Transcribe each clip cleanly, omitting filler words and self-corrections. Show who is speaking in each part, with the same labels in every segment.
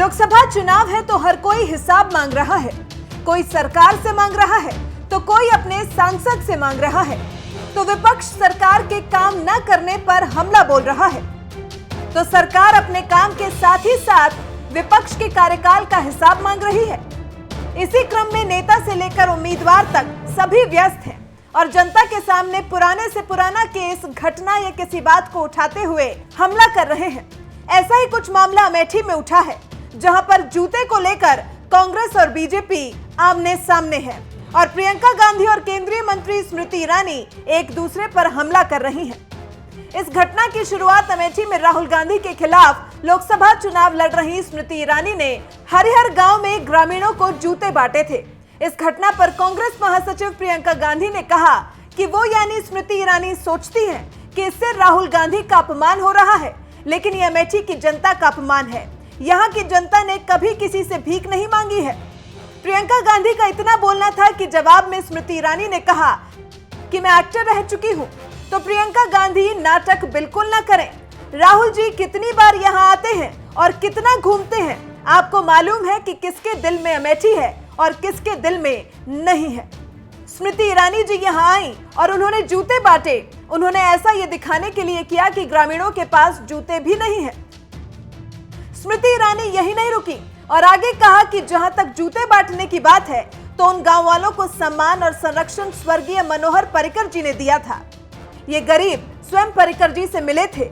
Speaker 1: लोकसभा चुनाव है तो हर कोई हिसाब मांग रहा है। कोई सरकार से मांग रहा है तो कोई अपने सांसद से मांग रहा है, तो विपक्ष सरकार के काम न करने पर हमला बोल रहा है, तो सरकार अपने काम के साथ ही साथ विपक्ष के कार्यकाल का हिसाब मांग रही है। इसी क्रम में नेता से लेकर उम्मीदवार तक सभी व्यस्त हैं और जनता के सामने पुराने से पुराना केस, घटना या किसी बात को उठाते हुए हमला कर रहे हैं। ऐसा ही कुछ मामला अमेठी में उठा है, जहां पर जूते को लेकर कांग्रेस और बीजेपी आमने सामने है और प्रियंका गांधी और केंद्रीय मंत्री स्मृति ईरानी एक दूसरे पर हमला कर रही हैं। इस घटना की शुरुआत अमेठी में राहुल गांधी के खिलाफ लोकसभा चुनाव लड़ रही स्मृति ईरानी ने हरिहर गांव में ग्रामीणों को जूते बांटे थे। इस घटना पर कांग्रेस महासचिव प्रियंका गांधी ने कहा कि वो यानी स्मृति ईरानी सोचती हैं कि इससे राहुल गांधी का अपमान हो रहा है, लेकिन ये अमेठी की जनता का अपमान है। यहाँ की जनता ने कभी किसी से भीख नहीं मांगी है। प्रियंका गांधी का इतना बोलना था कि जवाब में स्मृति ईरानी ने कहा कि मैं एक्टर रह चुकी हूँ, तो प्रियंका गांधी नाटक बिल्कुल ना करें। राहुल जी कितनी बार यहाँ आते हैं और कितना घूमते हैं, आपको मालूम है कि किसके दिल में अमेठी है और किसके दिल में नहीं है। स्मृति ईरानी जी यहाँ आई और उन्होंने जूते बांटे। उन्होंने ऐसा ये दिखाने के लिए किया कि ग्रामीणों के पास जूते भी नहीं है। स्मृति ईरानी यही नहीं रुकी और आगे कहा कि जहां तक जूते बांटने की बात है, तो उन गांव वालों को सम्मान और संरक्षण स्वर्गीय मनोहर पर्रिकर जी ने दिया था। ये गरीब स्वयं पर्रिकर जी से मिले थे।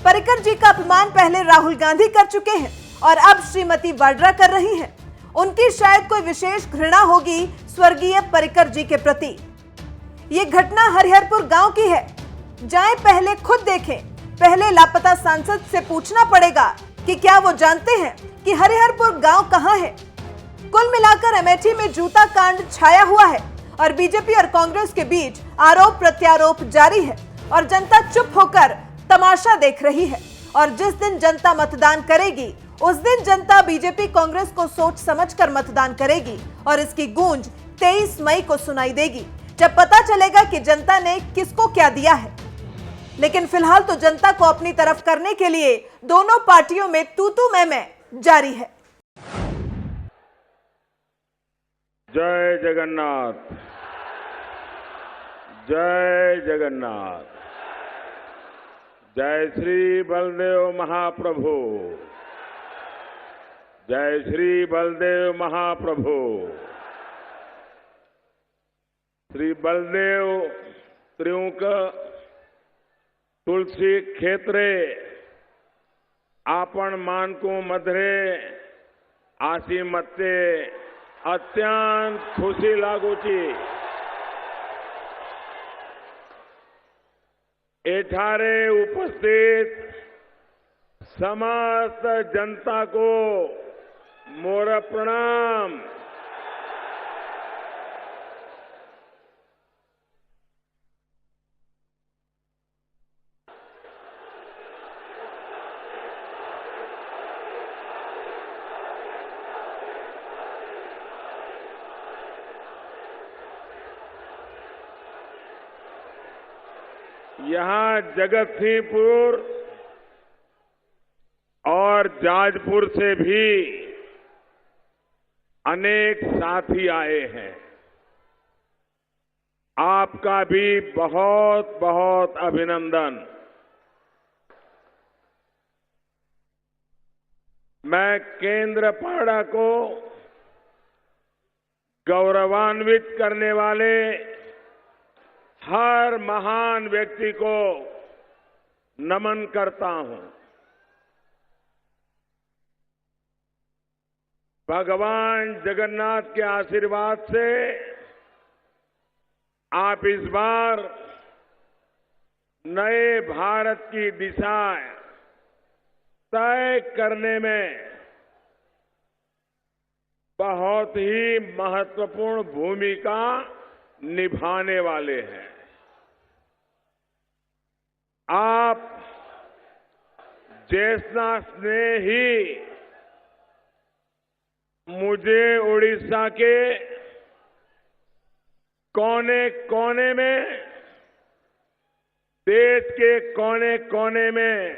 Speaker 1: पर्रिकर जी का अपमान पहले राहुल गांधी कर चुके हैं और अब श्रीमती वाड्रा कर रही हैं। उनकी शायद कोई विशेष घृणा होगी स्वर्गीय पर्रिकर जी के प्रति। ये घटना हरिहरपुर गांव की है। जाएं पहले खुद देखें। पहले लापता सांसद से पूछना पड़ेगा कि क्या वो जानते हैं कि हरिहरपुर गांव कहां है। कुल मिलाकर अमेठी में जूता कांड छाया हुआ है और बीजेपी और कांग्रेस के बीच आरोप प्रत्यारोप जारी है और जनता चुप होकर तमाशा देख रही है। और जिस दिन जनता मतदान करेगी, उस दिन जनता बीजेपी कांग्रेस को सोच समझकर मतदान करेगी और इसकी गूंज 23 मई को सुनाई देगी, जब पता चलेगा कि जनता ने किसको क्या दिया है। लेकिन फिलहाल तो जनता को अपनी तरफ करने के लिए दोनों पार्टियों में तू मैं जारी है।
Speaker 2: जय जगन्नाथ, जय जगन्नाथ, जय श्री बलदेव महाप्रभु, जय श्री बलदेव महाप्रभु। श्री बलदेव त्रियुक तुलसी क्षेत्रे आपण मानको मधरे आसी मत्ते अत्यंत खुशी लागुची। एठारे उपस्थित समस्त जनता को मोर प्रणाम। यहां जगतसिंहपुर और जाजपुर से भी अनेक साथी आए हैं। आपका भी बहुत बहुत अभिनंदन। मैं केंद्रपाड़ा को गौरवान्वित करने वाले हर महान व्यक्ति को नमन करता हूं। भगवान जगन्नाथ के आशीर्वाद से आप इस बार नए भारत की दिशा तय करने में बहुत ही महत्वपूर्ण भूमिका निभाने वाले हैं। आप जैसा स्नेह ही मुझे उड़ीसा के कोने कोने में, देश के कोने कोने में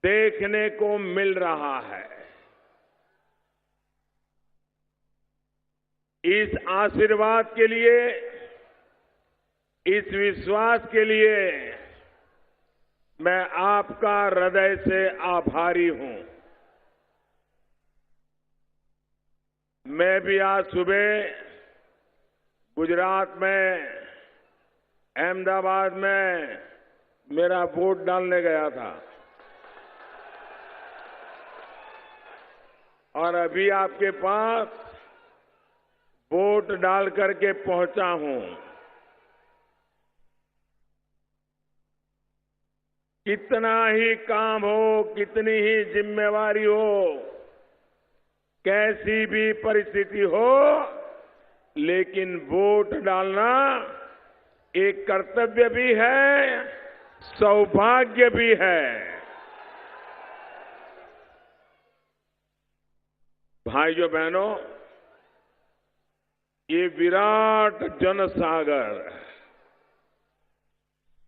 Speaker 2: देखने को मिल रहा है। इस आशीर्वाद के लिए, इस विश्वास के लिए मैं आपका हृदय से आभारी हूं। मैं भी आज सुबह गुजरात में, अहमदाबाद में मेरा वोट डालने गया था और अभी आपके पास वोट डाल करके पहुंचा हूं। कितना ही काम हो, कितनी ही जिम्मेवारी हो, कैसी भी परिस्थिति हो, लेकिन वोट डालना एक कर्तव्य भी है, सौभाग्य भी है। भाइयों बहनों, ये विराट जनसागर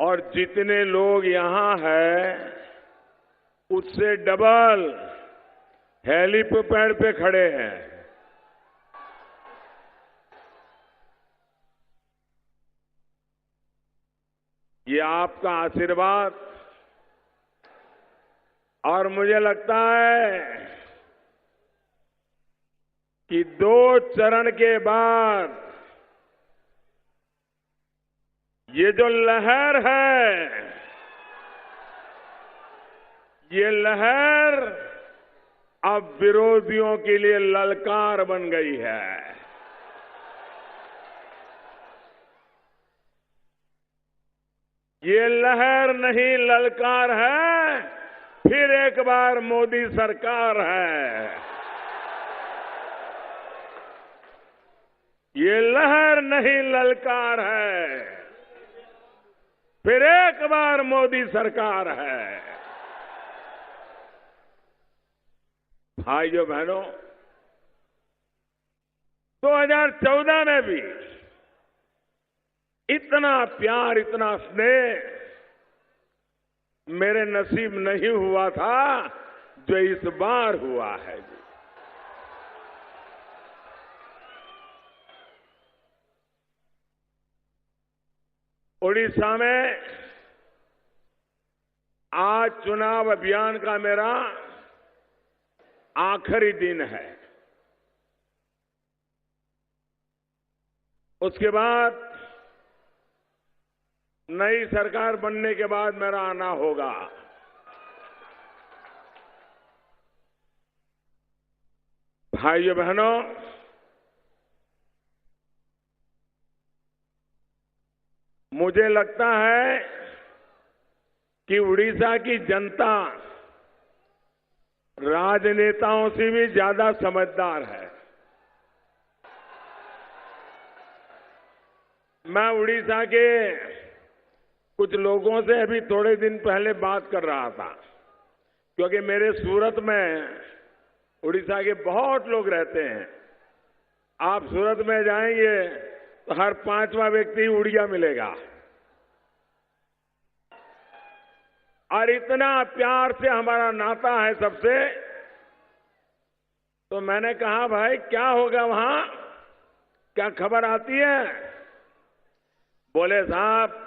Speaker 2: और जितने लोग यहां हैं उससे डबल हेलीपैड पे खड़े हैं। ये आपका आशीर्वाद और मुझे लगता है कि 2 चरण के बाद ये जो लहर है, ये लहर अब विरोधियों के लिए ललकार बन गई है। ये लहर नहीं, ललकार है। फिर एक बार मोदी सरकार है। ये लहर नहीं, ललकार है। फिर एक बार मोदी सरकार है। भाइयों बहनों, 2014 में भी इतना प्यार, इतना स्नेह मेरे नसीब नहीं हुआ था जो इस बार हुआ है। उड़ीसा में आज चुनाव अभियान का मेरा आखिरी दिन है। उसके बाद नई सरकार बनने के बाद मेरा आना होगा। भाइयों बहनों, मुझे लगता है कि उड़ीसा की जनता राजनेताओं से भी ज्यादा समझदार है। मैं उड़ीसा के कुछ लोगों से अभी थोड़े दिन पहले बात कर रहा था, क्योंकि मेरे सूरत में उड़ीसा के बहुत लोग रहते हैं। आप सूरत में जाएंगे तो हर 5वां व्यक्ति उड़िया मिलेगा और इतना प्यार से हमारा नाता है सबसे। तो मैंने कहा, भाई क्या होगा वहां, क्या खबर आती है? बोले, साहब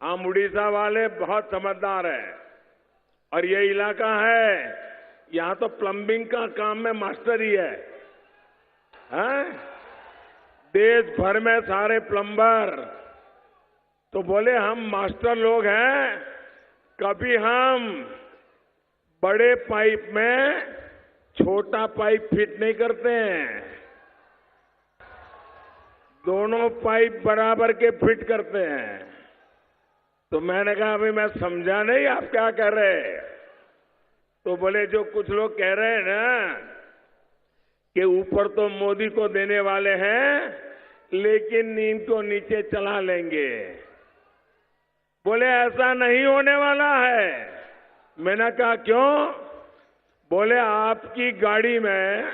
Speaker 2: हम उड़ीसा वाले बहुत समझदार हैं और ये इलाका है, यहां तो प्लम्बिंग का काम में मास्टर ही है, हैं? देश भर में सारे प्लम्बर। तो बोले हम मास्टर लोग हैं, कभी हम बड़े पाइप में छोटा पाइप फिट नहीं करते हैं, दोनों पाइप बराबर के फिट करते हैं। तो मैंने कहा, अभी मैं समझा नहीं आप क्या कह रहे। तो बोले, जो कुछ लोग कह रहे हैं ना कि ऊपर तो मोदी को देने वाले हैं लेकिन इनको नीचे चला लेंगे। बोले, ऐसा नहीं होने वाला है। मैंने कहा, क्यों? बोले, आपकी गाड़ी में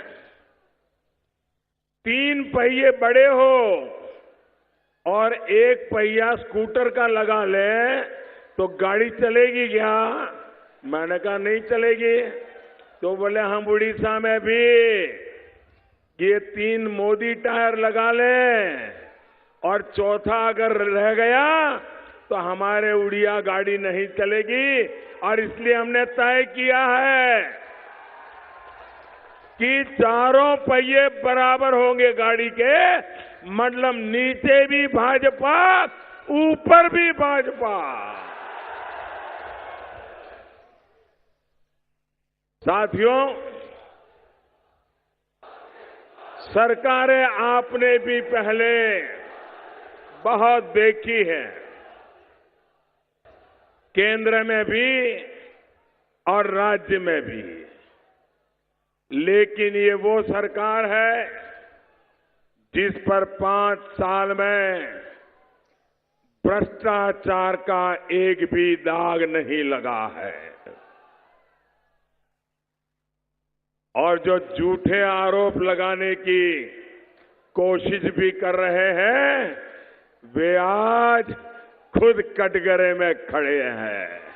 Speaker 2: 3 पहिए बड़े हो और 1 पहिया स्कूटर का लगा ले तो गाड़ी चलेगी क्या? मैंने कहा, नहीं चलेगी। तो बोले, हम उड़ीसा में भी कि ये 3 मोदी टायर लगा लें और चौथा अगर रह गया तो हमारे उड़िया गाड़ी नहीं चलेगी। और इसलिए हमने तय किया है कि चारों पहिए बराबर होंगे गाड़ी के, मतलब नीचे भी भाजपा, ऊपर भी भाजपा। साथियों, सरकारें आपने भी पहले बहुत देखी है, केंद्र में भी और राज्य में भी, लेकिन ये वो सरकार है जिस पर 5 साल में भ्रष्टाचार का एक भी दाग नहीं लगा है। और जो झूठे आरोप लगाने की कोशिश भी कर रहे हैं, वे आज खुद कटघरे में खड़े हैं।